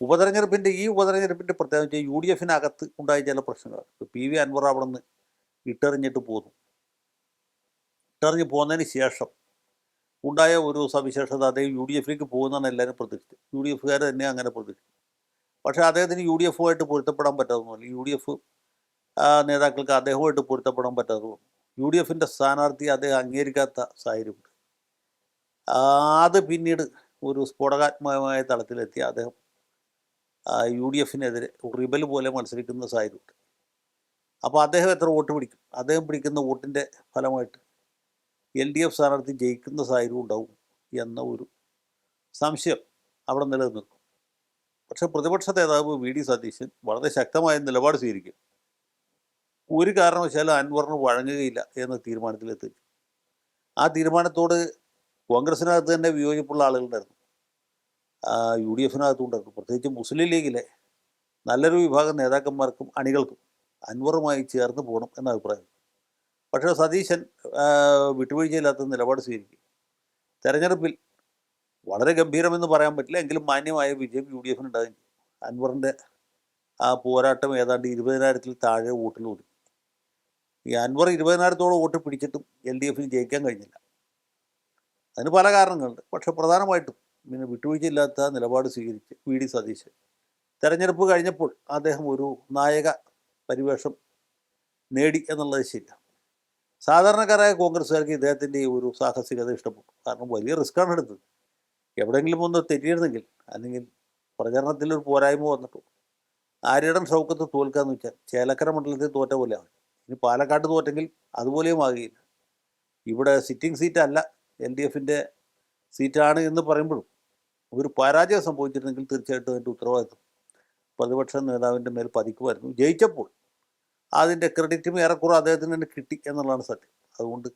ഈ ഉപതെരഞ്ഞെടുപ്പിൻ്റെ പ്രത്യേകിച്ച് U D എഫിനകത്ത് ഉണ്ടായ ചില പ്രശ്നങ്ങൾ. പി വി അൻവർ അവിടെ നിന്ന് ഇട്ടെറിഞ്ഞിട്ട് പോന്നു. ഇട്ടെറിഞ്ഞ് പോകുന്നതിന് ശേഷം ഉണ്ടായ ഒരു സവിശേഷത, അദ്ദേഹം യു ഡി എഫിലേക്ക് പോകുന്നതാണ് എല്ലാവരും പ്രതീക്ഷിച്ചത്. യു ഡി എഫുകാർ തന്നെ അങ്ങനെ പ്രതീക്ഷിച്ചു. പക്ഷേ അദ്ദേഹത്തിന് യു ഡി എഫുമായിട്ട് പൊരുത്തപ്പെടാൻ പറ്റാതെ, യു ഡി എഫ് നേതാക്കൾക്ക് അദ്ദേഹവുമായിട്ട് പൊരുത്തപ്പെടാൻ പറ്റാതെ വന്നു. യു ഡി എഫിൻ്റെ സ്ഥാനാർത്ഥി അദ്ദേഹം അംഗീകരിക്കാത്ത സാഹചര്യമുണ്ട്. അത് പിന്നീട് ഒരു സ്ഫോടകാത്മകമായ തലത്തിലെത്തി അദ്ദേഹം യു ഡി എഫിനെതിരെ റിബൽ പോലെ മത്സരിക്കുന്ന സാഹചര്യമുണ്ട്. അപ്പോൾ അദ്ദേഹം എത്ര വോട്ട് പിടിക്കും? അദ്ദേഹം പിടിക്കുന്ന വോട്ടിൻ്റെ ഫലമായിട്ട് എൽ ഡി എഫ് സ്ഥാനാർത്ഥി ജയിക്കുന്ന സാഹചര്യം ഉണ്ടാവും എന്ന ഒരു സംശയം അവിടെ നിലനിൽക്കും. പക്ഷേ പ്രതിപക്ഷ നേതാവ് വി ഡി സതീശൻ വളരെ ശക്തമായ നിലപാട് സ്വീകരിക്കും. ഒരു കാരണവശാലും അൻവറിന് വഴങ്ങുകയില്ല എന്ന തീരുമാനത്തിലെത്തി. ആ തീരുമാനത്തോട് കോൺഗ്രസിനകത്ത് തന്നെ വിയോജിപ്പുള്ള ആളുകളുണ്ടായിരുന്നു, യു ഡി എഫിനകത്തുണ്ടായിരുന്നു. പ്രത്യേകിച്ച് മുസ്ലിം ലീഗിലെ നല്ലൊരു വിഭാഗം നേതാക്കന്മാർക്കും അണികൾക്കും അൻവറുമായി ചേർന്ന് പോകണം എന്ന അഭിപ്രായം. പക്ഷേ സതീശൻ വിട്ടുവീഴ്ചയില്ലാത്ത നിലപാട് സ്വീകരിക്കും. തെരഞ്ഞെടുപ്പിൽ വളരെ ഗംഭീരമെന്ന് പറയാൻ പറ്റില്ല, എങ്കിലും മാന്യമായ വിജയം യു ഡി എഫിന് ഉണ്ടാകുകയും ചെയ്യും. അൻവറിൻ്റെ ആ പോരാട്ടം ഏതാണ്ട് 20,000-ൽ താഴെ വോട്ടിൽ ഒതുങ്ങി. ഈ അൻവർ 20,000-ത്തോളം വോട്ട് പിടിച്ചിട്ടും എൽ ഡി എഫിന് ജയിക്കാൻ കഴിഞ്ഞില്ല. അതിന് പല കാരണങ്ങളുണ്ട്. പക്ഷേ പ്രധാനമായിട്ടും പിന്നെ വിട്ടുവീഴ്ചയില്ലാത്ത നിലപാട് സ്വീകരിച്ച് വി ഡി സതീശൻ തെരഞ്ഞെടുപ്പ് കഴിഞ്ഞപ്പോൾ അദ്ദേഹം ഒരു നായക പരിവേഷം നേടി എന്നുള്ളത് ശരിയാണ്. സാധാരണക്കാരായ കോൺഗ്രസ്സുകാർക്ക് ഇദ്ദേഹത്തിൻ്റെ ഈ ഒരു സാഹസികത ഇഷ്ടപ്പെട്ടു. കാരണം വലിയ റിസ്ക്കാണ് എടുത്തത്. എവിടെയെങ്കിലും ഒന്ന് തെറ്റിയിരുന്നെങ്കിൽ, അല്ലെങ്കിൽ പ്രചരണത്തിലൊരു പോരായ്മ വന്നിട്ടു ആര്യടൻ ഷൗക്കത്ത് തോൽക്കാന്ന് വെച്ചാൽ ചേലക്കര മണ്ഡലത്തിൽ തോറ്റ പോലെയാണ്. ഇനി പാലക്കാട് തോറ്റെങ്കിൽ അതുപോലെയും ആകുകയില്ല. ഇവിടെ സിറ്റിംഗ് സീറ്റല്ല, എൽ ഡി എഫിൻ്റെ സീറ്റാണ് എന്ന് പറയുമ്പോഴും ഒരു പരാജയം സംഭവിച്ചിരുന്നെങ്കിൽ തീർച്ചയായിട്ടും അതിൻ്റെ ഉത്തരവാദിത്വം പ്രതിപക്ഷ നേതാവിൻ്റെ മേൽ പതിക്കുമായിരുന്നു. ജയിച്ചപ്പോൾ അതിൻ്റെ ക്രെഡിറ്റും ഏറെക്കുറെ അദ്ദേഹത്തിന് തന്നെ കിട്ടി എന്നുള്ളതാണ് സത്യം. അതുകൊണ്ട്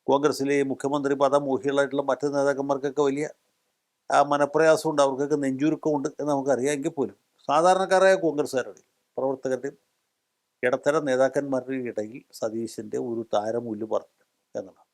കോൺഗ്രസ്സിലെ മുഖ്യമന്ത്രി പദമോഹികളായിട്ടുള്ള മറ്റ് നേതാക്കന്മാർക്കൊക്കെ വലിയ മനപ്രയാസമുണ്ട്, അവർക്കൊക്കെ നെഞ്ചുരുക്കമുണ്ട് എന്ന് നമുക്കറിയാം. എങ്കിൽ പോലും സാധാരണക്കാരായ കോൺഗ്രസ്സുകാരുടെ പ്രവർത്തകരുടെയും ഇടത്തരം നേതാക്കന്മാരുടെ ഇടയിൽ സതീശൻ്റെ ഒരു താരമൂല്യം പറഞ്ഞു എന്നതാണ്.